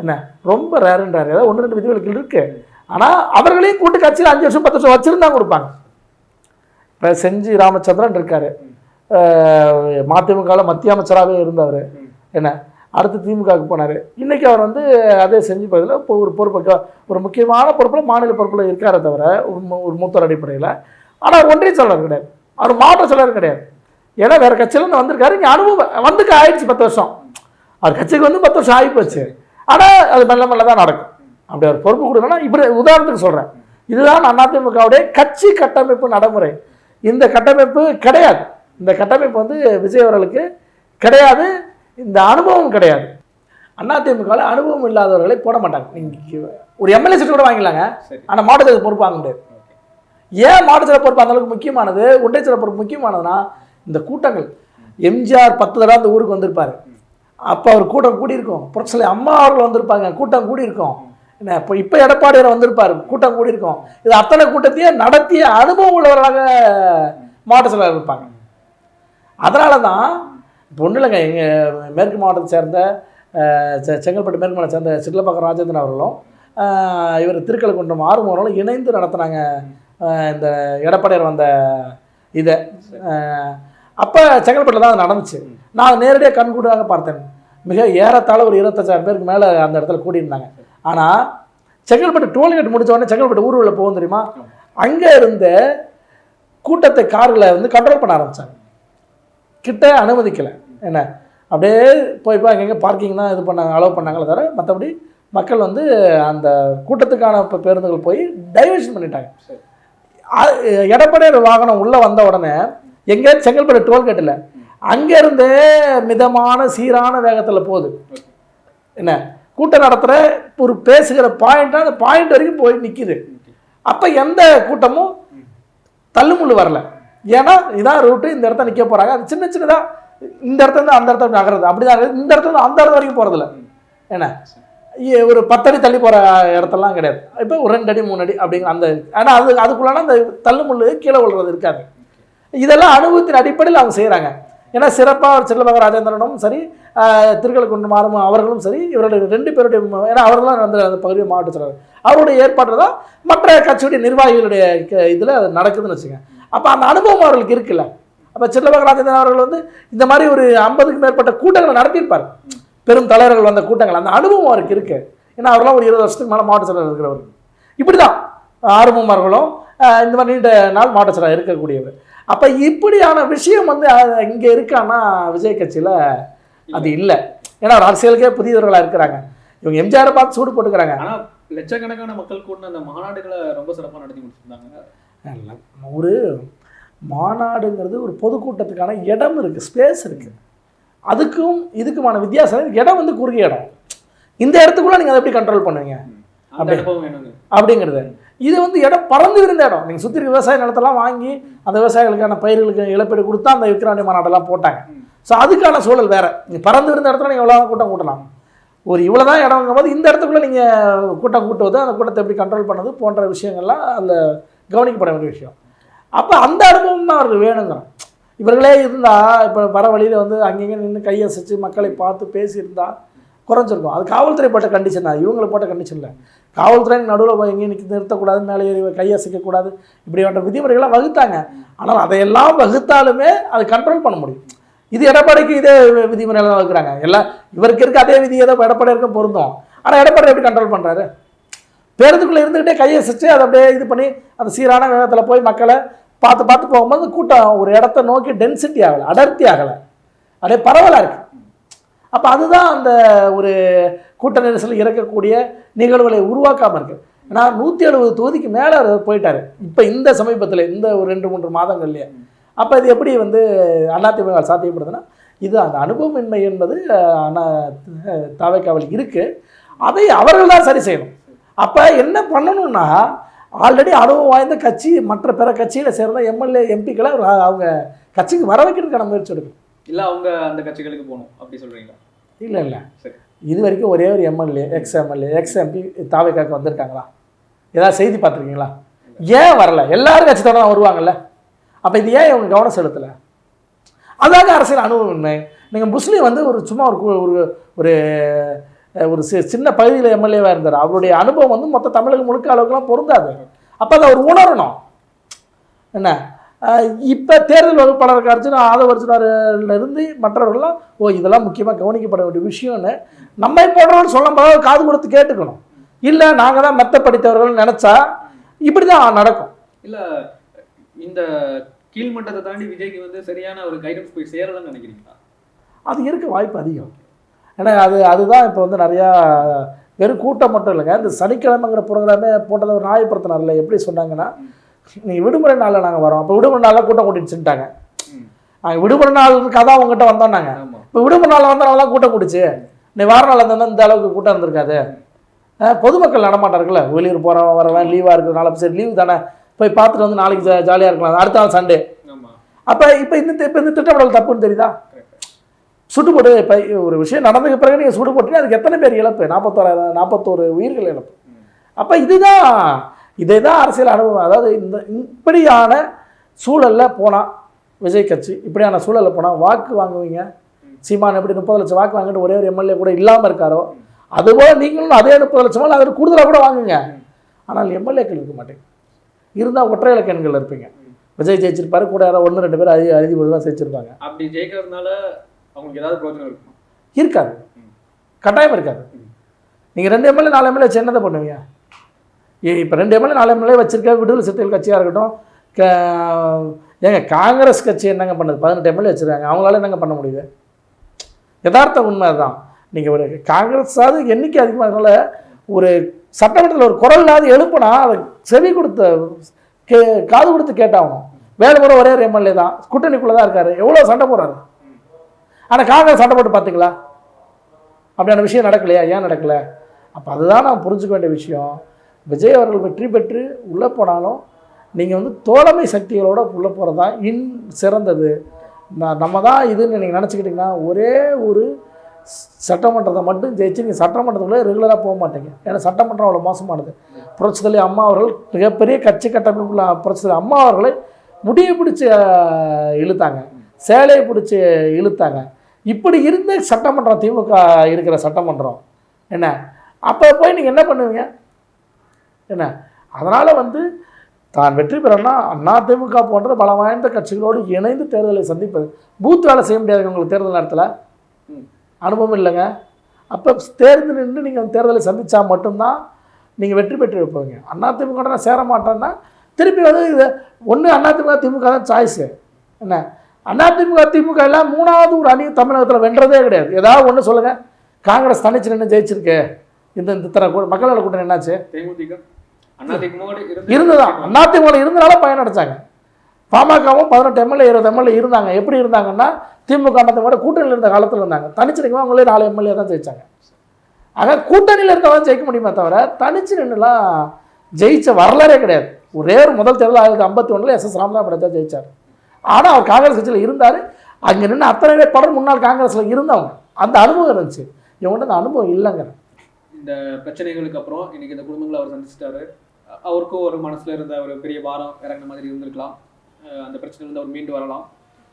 என்ன ரொம்ப ரேருன்றாரு. ஏதாவது 1-2 விதிவிலக்குகள் இருக்குது. ஆனால் அவர்களையும் கூட்டு கட்சியில் 5 வருஷம் 10 வருஷம் வச்சுருந்தா கொடுப்பாங்க. இப்போ செஞ்சி ராமச்சந்திரன் இருக்கார், மதிமுகவில் மத்திய அமைச்சராகவே இருந்தவர். என்ன அடுத்து திமுகவுக்கு போனார். இன்றைக்கி அவர் வந்து அதே செஞ்சு பகுதியில் இப்போ ஒரு பொறுப்பு, ஒரு முக்கியமான பொறுப்பில் மாநில பொறுப்பில் இருக்காரே தவிர ஒரு மூத்தர் அடிப்படையில். ஆனால் ஒன்றிய செயலாளர் கிடையாது, அவர் மாவட்ட செயலாளர் கிடையாது. ஏன்னா வேறு கட்சியிலேருந்து வந்திருக்காரு. இங்கே அனுபவம் வந்துக்கு ஆயிடுச்சு 10 வருஷம். அவர் கட்சிக்கு வந்து 10 வருஷம் ஆகி போச்சு. ஆனால் அது மெல்ல மெல்ல தான் நடக்கும். அப்படி அவர் பொறுப்பு கொடுக்கணும்னா இப்படி உதாரணத்துக்கு சொல்கிறேன், இதுதான் அதிமுகவுடைய கட்சி கட்டமைப்பு நடைமுறை. இந்த கட்டமைப்பு கிடையாது. இந்த கட்டமைப்பு வந்து விஜய் அவர்களுக்கு கிடையாது, இந்த அனுபவம் கிடையாது. அதிமுகவில் அனுபவம் இல்லாதவர்களை போட மாட்டாங்க. நீங்கள் ஒரு எம்எல்ஏ சீட்டு கூட வாங்கிக்கலாங்க, ஆனால் மாவட்ட பொறுப்பு வாங்க முடியாது. ஏன் மாவட்ட பொறுப்பு அந்த அளவுக்கு முக்கியமானது, ஒன்றிய பொறுப்பு முக்கியமானதுன்னா, இந்த கூட்டங்கள் எம்ஜிஆர் 10 தடவை அந்த ஊருக்கு வந்திருப்பார். அப்போ அவர் கூட்டம் கூடியிருக்கும். புரட்சிலை அம்மா அவர்கள் வந்திருப்பாங்க, கூட்டம் கூடியிருக்கும். என்ன இப்போ எடப்பாடியார் வந்திருப்பார், கூட்டம் கூடியிருக்கும். இது அத்தனை கூட்டத்தையே நடத்திய அனுபவம் உள்ளவர்களாக மாவட்ட செயலாளர் இருப்பாங்க. அதனால தான் இப்போ ஒன்றும் இல்லைங்க, எங்கள் மேற்கு மாவட்டத்தை சேர்ந்த செங்கல்பட்டு மேற்கு மாவட்டத்தை சேர்ந்த சிட்லப்பாக்கம் ராஜேந்திரன் அவர்களும் இவர் திருக்கழுக்குன்றம் ஆறுமுகர்களும் இணைந்து நடத்துனாங்க இந்த எடப்பாடியார் வந்த இதை. அப்போ செங்கல்பட்டில் தான் அது நடந்துச்சு. நான் நேரடியாக கண்கூடாக பார்த்தேன். மிக ஏறத்தாழ ஒரு 25,000 பேருக்கு மேலே அந்த இடத்துல கூடியிருந்தாங்க. ஆனால் செங்கல்பட்டு டோல்கேட் முடிச்ச உடனே செங்கல்பட்டு ஊர்வலம் போகும் தெரியுமா, அங்கே இருந்த கூட்டத்தை கார்களை வந்து கண்ட்ரோல் பண்ண ஆரம்பித்தாங்க. கிட்ட அனுமதிக்கலை. என்ன அப்படியே போய் அங்கங்கே பார்க்கிங் தான் இது பண்ணாங்க, அலோவ் பண்ணாங்களே தவிர மற்றபடி மக்கள் வந்து அந்த கூட்டத்துக்கான பேருந்துகள் போய் டைவர்ஷன் பண்ணிட்டாங்க. எடப்பாடியார் வாகனம் உள்ளே வந்த உடனே எங்கே செங்கல்பட்டு டோல்கேட்டில் அங்கேருந்தே மிதமான சீரான வேகத்தில் போகுது. என்ன கூட்டம் நடத்துகிற ஒரு பேசுகிற பாயிண்ட்டாக அந்த பாயிண்ட் வரைக்கும் போய் நிற்கிது. அப்போ எந்த கூட்டமும் தள்ளுமுள்ளு வரல. ஏன்னா இதான் ரூட்டு, இந்த இடத்த நிற்க போகிறாங்க. அது சின்ன சின்னதாக இந்த இடத்துல அந்த இடத்துல நகருது, அப்படி தான் இந்த இடத்துல அந்த இடத்து வரைக்கும் போகிறதில்ல. என்ன ஒரு 10 அடி தள்ளி போகிற இடத்தெல்லாம் கிடையாது. இப்போ ஒரு 2 அடி 3 அடி அப்படிங்கிற அந்த, ஆனால் அதுக்குள்ளான அந்த தள்ளுமுள்ளு கீழே விழுறது இருக்காது. இதெல்லாம் அனுபவத்தின் அடிப்படையில் அவங்க செய்கிறாங்க. ஏன்னா சிறப்பாக சிட்லப்பாக்கம் ராஜேந்திரனும் சரி, திருக்கழுக்குன்றம் ஆறுமுகம் அவர்களும் சரி, இவருடைய 2 பேருடைய, ஏன்னா அவர்களும் அந்த பகுதியை மாவட்ட செயலாளர், அவருடைய ஏற்பாடு தான் மற்ற கட்சியுடைய நிர்வாகிகளுடைய இதில் அது நடக்குதுன்னு வச்சுங்க. அப்போ அந்த அனுபவம் அவர்களுக்கு இருக்குல்ல. அப்போ சிட்லப்பாக்கம் ராஜேந்திரன் அவர்கள் வந்து இந்த மாதிரி ஒரு 50க்கும் மேற்பட்ட கூட்டங்களை நடத்தியிருப்பார், பெரும் தலைவர்கள் வந்த கூட்டங்கள். அந்த அனுபவம் அவருக்கு இருக்குது. ஏன்னா அவரெல்லாம் ஒரு 20 வருஷத்துக்கு மேலே மாவட்ட செயலாளர் இருக்கிறவர். இப்படி தான் ஆறுமுகம் அவர்களும் இந்த மாதிரி நீண்ட நாள் மாவட்ட செயலாளர் இருக்கக்கூடியவர். அப்போ இப்படியான விஷயம் வந்து இங்கே இருக்கான்னா விஜய் கட்சியில் அது இல்லை. ஏன்னா ஒரு அரசியலுக்கே புதியவர்களாக இருக்கிறாங்க. இவங்க எம்ஜிஆரை பார்த்து சூடு போட்டுக்கிறாங்க. ஆனால் லட்சக்கணக்கான மக்கள் கூட அந்த மாநாடுகளை ரொம்ப சிறப்பாக நடத்தி முடிச்சிருந்தாங்க. ஒரு மாநாடுங்கிறது ஒரு பொதுக்கூட்டத்துக்கான இடம் இருக்குது, ஸ்பேஸ் இருக்குது. அதுக்கும் இதுக்குமான வித்தியாசம், இடம் வந்து குறுகிய இடம். இந்த இடத்துக்குள்ள நீங்கள் அதை எப்படி கண்ட்ரோல் பண்ணுவீங்க அப்படிங்கிறது. இது வந்து இடம் பறந்து இருந்த இடம். நீங்கள் சுற்றி விவசாய நிலத்தெல்லாம் வாங்கி அந்த விவசாயிகளுக்கான பயிர்களுக்கு இழப்பீடு கொடுத்தா அந்த விக்ராண்டி மாநாட்டெல்லாம் போட்டாங்க. ஸோ அதுக்கான சூழல் வேறு. நீங்கள் பறந்து இருந்த இடத்துல நீங்கள் எவ்வளோ கூட்டம் கூட்டலாம். ஒரு இவ்வளோ தான் இடங்கும் போது இந்த இடத்துக்குள்ளே நீங்கள் கூட்டம் கூட்டுவது, அந்த கூட்டத்தை எப்படி கண்ட்ரோல் பண்ணது போன்ற விஷயங்கள்லாம் அதில் கவனிக்கப்பட வேண்டிய விஷயம். அப்போ அந்த அனுபவம் தான் அவருக்கு வேணுங்கிறோம். இவர்களே இருந்தால் இப்போ வர வழியில் வந்து அங்கங்கே நின்று கையசைச்சு மக்களை பார்த்து பேசியிருந்தால் குறைஞ்சிருக்கும். அது காவல்துறை போட்ட கண்டிஷன் தான், இவங்களை போட்ட கண்டிஷன் இல்லை. காவல்துறை நடுவில் போய் எங்கேயும் நிறுத்தக்கூடாது, மேலே ஏறி கையசைக்கக்கூடாது, இப்படிப்பட்ட விதிமுறைகள்லாம் வகுத்தாங்க. ஆனால் அதையெல்லாம் வகுத்தாலுமே அதை கண்ட்ரோல் பண்ண முடியும். இது எடப்பாடிக்கு இதே விதிமுறைகள்லாம் வகுக்கிறாங்க. எல்லாம் இவருக்கு இருக்க அதே விதி ஏதோ எடப்பாடியாருக்கும் பொருந்தும். ஆனால் எடப்பாடி எப்படி கண்ட்ரோல் பண்ணுறாரு? பேருந்துக்குள்ளே இருந்துக்கிட்டே கையசைச்சு அதை அப்படியே இது பண்ணி அந்த சீரான வேகத்தில் போய் மக்களை பார்த்து போகும்போது கூட்டம் ஒரு இடத்த நோக்கி டென்சிட்டி ஆகலை, அடர்த்தி ஆகலை, அப்படியே பரவலாக இருக்குது. அப்போ அதுதான் அந்த ஒரு கூட்ட நெரிசல் இறக்கக்கூடிய நிகழ்வுகளை உருவாக்காமல் இருக்குது. ஏன்னா 170 தொகுதிக்கு மேலே போயிட்டார் இப்போ இந்த சமீபத்தில், இந்த ஒரு 2-3 மாதங்கள்லேயே. அப்போ இது எப்படி வந்து அதிமுக சாத்தியப்படுதுன்னா, இது அந்த அனுபவமின்மை என்பது தவைக்காவல் இருக்குது. அதை அவர்கள் தான் சரி செய்யணும். அப்போ என்ன பண்ணணும்னா, ஆல்ரெடி அனுபவம் வாய்ந்த கட்சி மற்ற பிற கட்சியில் சேர்ந்த எம்எல்ஏ எம்பிக்களை அவங்க கட்சிக்கு வர வைக்கிறதுக்கான முயற்சி எடுக்கணும். இல்லை அவங்க அந்த கட்சிகளுக்கு போகணும் அப்படி சொல்கிறீங்களா? இல்லை சரி, இது வரைக்கும் ஒரே ஒரு எம்எல்ஏ எக்ஸ் எம்பி தாவேக்காக்கு வந்திருக்காங்களா? ஏதாவது செய்தி பார்த்துருக்கீங்களா? ஏன் வரல? எல்லாரும் கட்சி தான் வருவாங்கல்ல. அப்போ இது ஏன் இவங்க கவனம் செலுத்தலை? அதாங்க அரசியல் அனுபவமின்மை. நீங்கள் முஸ்லீம் வந்து ஒரு சும்மா ஒரு ஒரு ஒரு சின்ன பகுதியில் எம்எல்ஏவாக இருந்தார். அவருடைய அனுபவம் வந்து மொத்த தமிழக முழுக்க அளவுக்குலாம் பொருந்தாது. அப்போ அதை அவர் உணரணும். என்ன இப்போ தேர்தல் வகுப்பாளருக்கு அர்ஜுனா ஆதவர்ஜுனாரிலிருந்து மற்றவர்கள்லாம் இதெல்லாம் முக்கியமாக கவனிக்கப்பட வேண்டிய விஷயம்னு நம்மை போடுறோன்னு சொல்லும்போது காது கொடுத்து கேட்டுக்கணும். இல்லை நாங்கள் தான் மெத்த படித்தவர்கள் நினச்சா இப்படி தான் நடக்கும். இல்லை இந்த கீழ்மட்டத்தை தாண்டி விஜய்க்கு வந்து சரியான ஒரு கைடன்ஸ் போய் சேரலன்னு நினைக்கிறீங்களா? அது இருக்க வாய்ப்பு அதிகம். ஏன்னா அதுதான் இப்போ வந்து நிறையா வெறும் கூட்டம் மட்டும் இல்லைங்க. இந்த சனிக்கிழமைங்கிற ப்ரோக்ராமே போட்டதை ஒரு நியாயப்படுத்தினார்ல. எப்படி சொன்னாங்கன்னா, நீங்கள் விடுமுறை நாளில் நாங்கள் வரோம், அப்போ விடுமுறை நாளில் கூட்டம் கூட்டிச்சுட்டாங்க. விடுமுறை நாளுக்காக தான் அவங்ககிட்ட வந்தோம் நாங்கள். இப்போ விடுமுறை நாளில் வந்தனால கூட்டம் கூட்டிச்சு. நீ வார நாள் இருந்தால் இந்த அளவுக்கு கூட்டம் இருந்திருக்காது. பொதுமக்கள் நடமாட்டார்கள, வெளியூர் போகிறவன் வரவன் லீவாக இருக்கிறதுனால சரி லீவு தானே போய் பார்த்துட்டு வந்து நாளைக்கு ஜாலியாக இருக்கலாம், அடுத்த நாள் சண்டே. அப்போ இப்போ இந்த திட்டமிடல் தப்புன்னு தெரியுதா? சுட்டு போட்டு இப்போ ஒரு விஷயம் நடந்ததுக்கு பிறகு நீங்கள் சுட்டு போட்டீங்கன்னா அதுக்கு எத்தனை பேர் இழப்பு? 41 உயிர்கள் இழப்பு. அப்போ இதே தான் அரசியல் அனுபவம். அதாவது இப்படியான சூழலில் போனால் விஜய் கட்சி இப்படியான சூழலில் போனால் வாக்கு வாங்குவீங்க. சீமான் எப்படி 30 லட்சம் வாக்கு வாங்கிட்டு ஒரே ஒரு எம்எல்ஏ கூட இல்லாமல் இருக்காரோ அதுபோல் நீங்களும் அதே 30 லட்சம் அதில் கூடுதலாக கூட வாங்குங்க. ஆனால் எம்எல்ஏக்கள் இருக்க மாட்டேங்க. இருந்தால் ஒற்றை இலக்க எண்கள் இருப்பீங்க. விஜய் ஜெயிச்சிருப்பாரு, கூட யாரோ 1-2 பேர் அறுதி தான் ஜெயிச்சிருப்பாங்க. அப்படி ஜெயிக்கிறதுனால அவங்களுக்கு ஏதாவது பிரோஜனம் இருக்குமா? இருக்காது, கட்டாயம் இருக்காது. நீங்கள் 2 எம்எல்ஏ 4 எம்எல்ஏ வச்சு என்னதை பண்ணுவீங்க? இப்போ 2 எம்எல்ஏ 4 எம்எல்ஏ வச்சிருக்க விடுதலை சிறுத்தைகள் கட்சியாக இருக்கட்டும், ஏங்க காங்கிரஸ் கட்சி என்னங்க பண்ணுது? 18 எம்எல்ஏ வச்சுருக்காங்க, அவங்களால என்னங்க பண்ண முடியுது? யதார்த்த உண்மை தான். நீங்கள் ஒரு காங்கிரஸாவது எண்ணிக்கை அதிகமாக இருக்கனால ஒரு சட்டமன்றத்தில் ஒரு குரலாவது எழுப்புனா அதை செவி கொடுத்து காது கொடுத்து கேட்டாகணும். வேலுமுறை ஒரே ஒரு எம்எல்ஏ தான், கூட்டணிக்குள்ளே தான் இருக்காரு, எவ்வளோ சண்டை போடுறாரு. ஆனால் காங்கிரஸ் சண்டை போட்டு பார்த்தீங்களா? அப்படியான விஷயம் நடக்கலையா? ஏன் நடக்கலை? அப்போ அதுதான் நான் புரிஞ்சுக்க வேண்டிய விஷயம். விஜய் அவர்கள் வெற்றி பெற்று உள்ளே போனாலும் நீங்கள் தோழமை சக்திகளோடு உள்ளே போகிறது தான் சிறந்தது. நம்ம தான் இதுன்னு நீங்கள் நினச்சிக்கிட்டிங்கன்னா ஒரே ஒரு சட்டமன்றத்தை மட்டும் ஜெயிச்சு நீங்கள் சட்டமன்றத்துக்குள்ளே ரெகுலராக போக மாட்டீங்க. ஏன்னா சட்டமன்றம் அவ்வளோ மோசமானது. புரட்சித்தலை அம்மா அவர்கள் மிகப்பெரிய கட்சி கட்டமைப்புள்ள புரட்சித்தலை அம்மா அவர்களை முடியை பிடிச்சி இழுத்தாங்க, சேலையை பிடிச்சி இழுத்தாங்க. இப்படி இருந்த சட்டமன்றம் திமுக இருக்கிற சட்டமன்றம் என்ன? அப்போ போய் நீங்கள் என்ன பண்ணுவீங்க என்ன? அதனால் தான் வெற்றி பெறணும்னா அதிமுக போன்ற பல வாய்ந்த கட்சிகளோடு இணைந்து தேர்தலை சந்திப்பது. பூத் வேலை செய்ய முடியாது உங்களுக்கு தேர்தல் நேரத்தில், அனுபவம் இல்லைங்க. அப்போ தேர்ந்து நின்று நீங்கள் தேர்தலை சந்தித்தா மட்டும்தான் நீங்கள் வெற்றி பெற்று வைப்பீங்க. அதிமுக நான் சேர மாட்டேன்னா திருப்பி இது ஒன்று அதிமுக திமுக தான் சாய்ஸு என்ன? அதிமுக திமுக எல்லாம் 3வது ஒரு அணி தமிழகத்தில் வென்றதே கிடையாது. ஏதாவது ஒன்று சொல்லுங்கள். காங்கிரஸ் தனிச்சு நின்று ஜெயிச்சிருக்கு. இந்த தர மக்கள் நல கூட்டணி என்னாச்சு? இருந்துதான். அதிமுக இருந்தனால பயனடைச்சாங்க. பாமகவும் 18 எம்எல்ஏ 20 எம்எல்ஏ இருந்தாங்க. எப்படி இருந்தாங்கன்னா திமுக அதிமுக கூட்டணியில் இருந்த காலத்தில் இருந்தாங்க. தனிச்சு நிற்கும் அவங்களே 4 எம்எல்ஏ தான் ஜெயிச்சாங்க. ஆக கூட்டணியில் இருந்தவங்க ஜெயிக்க முடியுமே தவிர தனிச்சு நின்றுலாம் ஜெயிச்ச வரலாறே கிடையாது. ஒரே ஒரு முதல் தேர்தல் 1951 SS ராமதாஸ் படைச்சா ஜெயிச்சார். ஆனால் அவர் காங்கிரஸ் கட்சியில் இருந்தார். அங்கே நின்று அத்தனை வேட்பாளர் முன்னாள் காங்கிரஸில் இருந்தவங்க. அந்த அனுபவம் இருந்துச்சு. இவங்கள்ட்ட அந்த அனுபவம் இல்லைங்க. இந்த பிரச்சனைகளுக்கு அப்புறம் இன்னைக்கு இந்த குடும்பங்களை அவர் சந்திச்சிட்டாரு. அவருக்கும் ஒரு மனசில் இருந்த ஒரு பெரிய வாரம் இறங்கின மாதிரி இருந்திருக்கலாம். அந்த பிரச்சனையிலிருந்து அவர் மீண்டு வரலாம்.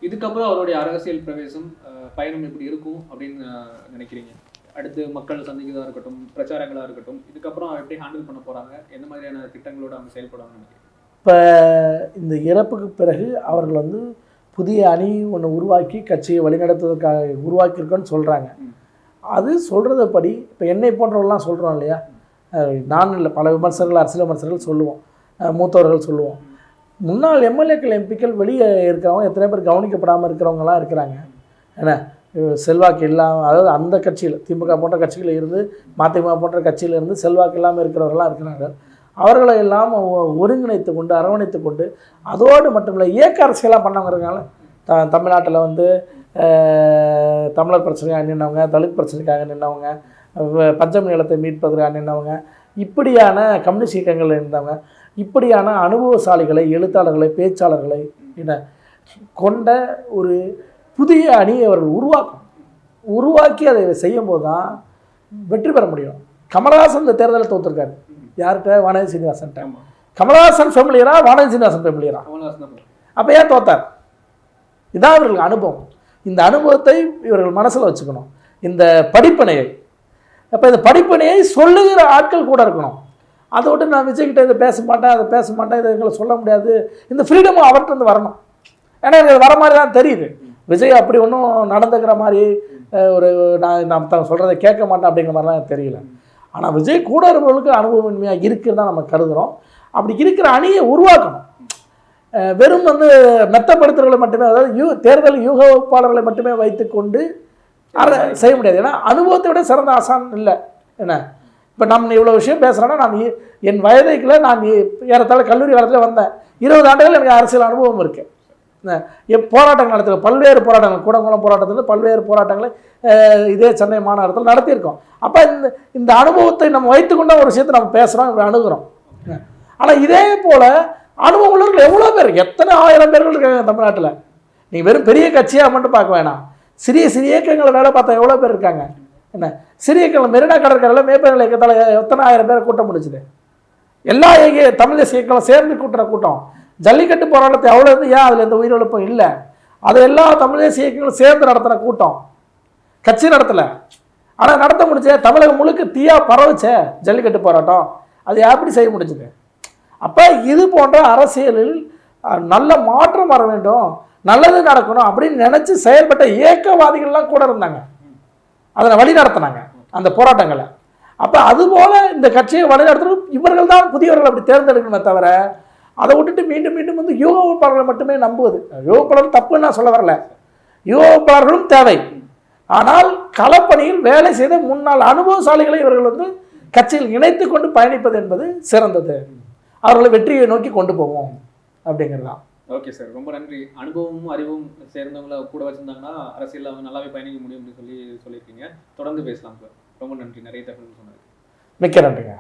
இதுக்கப்புறம் அவருடைய அரசியல் பிரவேசம் பயணம் எப்படி இருக்கும் அப்படின்னு நினைக்கிறீங்க? அடுத்து மக்கள் சந்திக்கிறதா இருக்கட்டும், பிரச்சாரங்களாக இருக்கட்டும், இதுக்கப்புறம் எப்படி ஹேண்டில் பண்ண போகிறாங்க? எந்த மாதிரியான திட்டங்களோடு அவங்க செயல்படுவாங்கன்னு நினைக்கிறீங்க? இப்போ இந்த இறப்புக்கு பிறகு அவர்கள் புதிய அணி ஒன்று உருவாக்கி கட்சியை வழிநடத்துவதற்காக உருவாக்கியிருக்கோன்னு சொல்கிறாங்க. அது சொல்கிறத படி இப்போ என்னை போன்றவர்கள்லாம் சொல்கிறோம் இல்லையா? நான் இல்லை, பல விமர்சகர்கள் அரசியல் விமர்சகர்கள் சொல்லுவோம், மூத்தவர்கள் சொல்லுவோம். முன்னாள் எம்எல்ஏக்கள் எம்பிக்கள் வெளியே இருக்கிறவங்க எத்தனை பேர் கவனிக்கப்படாமல் இருக்கிறவங்களாம் இருக்கிறாங்க. ஏன்னா செல்வாக்கு இல்லாமல், அதாவது அந்த கட்சியில் திமுக போன்ற கட்சியில் இருந்து மதிமுக போன்ற கட்சியில் இருந்து செல்வாக்கு இல்லாமல் இருக்கிறவர்களாம் இருக்கிறாங்க. அவர்களை எல்லாம் ஒருங்கிணைத்து கொண்டு அரவணைத்து கொண்டு அதோடு மட்டுமில்லை இயக்க அரசியலாக பண்ணவங்கிறதுனால தமிழ்நாட்டில் தமிழர் பிரச்சனைக்காக நின்றவங்க, தலித் பிரச்சனைக்காக நின்றவங்க, பஞ்சமி நிலத்தை மீட்பதற்காக நின்றவங்க, இப்படியான கம்யூனிஸ்ட் இயக்கங்கள் இருந்தவங்க, இப்படியான அனுபவசாலிகளை, எழுத்தாளர்களை, பேச்சாளர்களை கொண்ட ஒரு புதிய அணியை அவர்கள் உருவாக்கி அதை செய்யும்போது தான் வெற்றி பெற முடியும். கமலஹாசன் இந்த தேர்தலை தோற்றுருக்காரு. யார்கிட்ட? வானதி சீனிவாசன். கமலஹாசன் ஃபெமிலியரா, வானதி சீனிவாசன் ஃபெமிலியரா? அப்போ ஏன் தோத்தார்? இதான் இவர்களுக்கு அனுபவம். இந்த அனுபவத்தை இவர்கள் மனசில் வச்சுக்கணும். இந்த படிப்பினையை, அப்போ இந்த படிப்பினையை சொல்லுகிற ஆட்கள் கூட இருக்கணும். அதை விட்டு நான் விஜய்கிட்ட இதை பேச மாட்டேன், அதை பேச மாட்டேன், இதை எங்களை சொல்ல முடியாது, இந்த ஃப்ரீடமும் அவர்கிட்ட வரணும். ஏன்னா எனக்கு வர மாதிரி தான் தெரியுது. விஜய் அப்படி ஒன்றும் நடந்துக்கிற மாதிரி ஒரு நான் சொல்கிறத கேட்க மாட்டேன் அப்படிங்கிற மாதிரிலாம் எனக்கு தெரியல. ஆனால் விஜய் கூட இருப்பவர்களுக்கு அனுபவமின்மையாக இருக்குன்னு தான் நம்ம கருதுகிறோம். அப்படி இருக்கிற அணியை உருவாக்கணும். வெறும் மெத்தப்படுத்துறவர்களை மட்டுமே, அதாவது தேர்தல் யூக வகுப்பாளர்களை மட்டுமே வைத்துக்கொண்டு அதை செய்ய முடியாது. ஏன்னா அனுபவத்தை விட சிறந்த ஆசான் இல்லை. என்ன இப்போ நம்ம இவ்வளோ விஷயம் பேசுகிறேன்னா, நான் என் வயதைக்குள்ள நான் ஏறத்தாழ கல்லூரி காலத்தில் வந்தேன். 20 ஆண்டுகள் எனக்கு அரசியல் அனுபவம் இருக்குது. போராட்டங்கள் நடத்துகிற பல்வேறு போராட்டங்கள், கூடங்குளம் போராட்டத்தில் பல்வேறு போராட்டங்களை இதே சென்னை மாநகரத்தில் நடத்தியிருக்கோம். அப்போ இந்த அனுபவத்தை நம்ம வைத்துக்கொண்ட ஒரு விஷயத்தை நம்ம பேசுகிறோம், இப்படி அணுகிறோம். ஆனால் இதே போல் அனுபவம் உள்ளவர்கள் எவ்வளோ பேர், எத்தனை 1000 பேர்கள் இருக்காங்க தமிழ்நாட்டில். நீ வெறும் பெரிய கட்சியாக மட்டும் பார்க்க வேணாம், சிறிய சிறிய இயக்கங்களை வேலை பார்த்தா எவ்வளோ பேர் இருக்காங்க. என்ன சிறிய இயக்கங்கள் மெரினா கடற்கரையில் மேற்பேர் இயக்கத்தால் எத்தனை ஆயிரம் பேரை கூட்டம் முடிச்சுது. எல்லா தமிழ் தேசிய இயக்கங்களும் சேர்ந்து கூட்டுற கூட்டம். ஜல்லிக்கட்டு போராட்டத்தை அவ்வளோ இருந்து ஏன் அதில் எந்த உயிரிழப்பும் இல்லை? அதை எல்லா தமிழ் தேசிய இயக்கங்களும் சேர்ந்து நடத்தின கூட்டம், கட்சி நடத்தலை. ஆனால் நடத்த முடிச்ச தமிழகம் முழுக்க தீயா பரவச்ச ஜல்லிக்கட்டு போராட்டம், அது எப்படி செய்ய முடிஞ்சுது? அப்போ இது போன்ற அரசியலில் நல்ல மாற்றம் வர வேண்டும், நல்லது நடக்கணும் அப்படின்னு நினச்சி செயல்பட்ட இயக்கவாதிகள்லாம் கூட இருந்தாங்க, அதை வழி நடத்தினாங்க அந்த போராட்டங்களை. அப்போ அதுபோல் இந்த கட்சியை வழிநடத்தணும் இவர்கள் தான் புதியவர்கள் அப்படி தேர்ந்தெடுக்கணுமே தவிர அதை விட்டுட்டு மீண்டும் மீண்டும் வந்து யோகப்பாளர்களை மட்டுமே நம்புவது. யோகப்பாளர் தப்புன்னு நான் சொல்ல வரல, யோகப்பாளர்களும் தேவை. ஆனால் களப்பணியில் வேலை செய்த முன்னாள் அனுபவசாலிகளை இவர்கள் வந்து கட்சியில் இணைத்து கொண்டு பயணிப்பது என்பது சிறந்தது. அவர்களை வெற்றியை நோக்கி கொண்டு போவோம் அப்படிங்கிறதான். ஓகே சார், ரொம்ப நன்றி. அனுபவமும் அறிவும் சேர்ந்தவங்கள கூட வச்சிருந்தாங்கன்னா அரசியலில் அவங்க நல்லாவே பயணிக்க முடியும் அப்படின்னு சொல்லியிருக்கீங்க. தொடர்ந்து பேசலாம் சார். ரொம்ப நன்றி, நிறைய தகவல் சொன்னாங்க. மிக்க நன்றிங்க.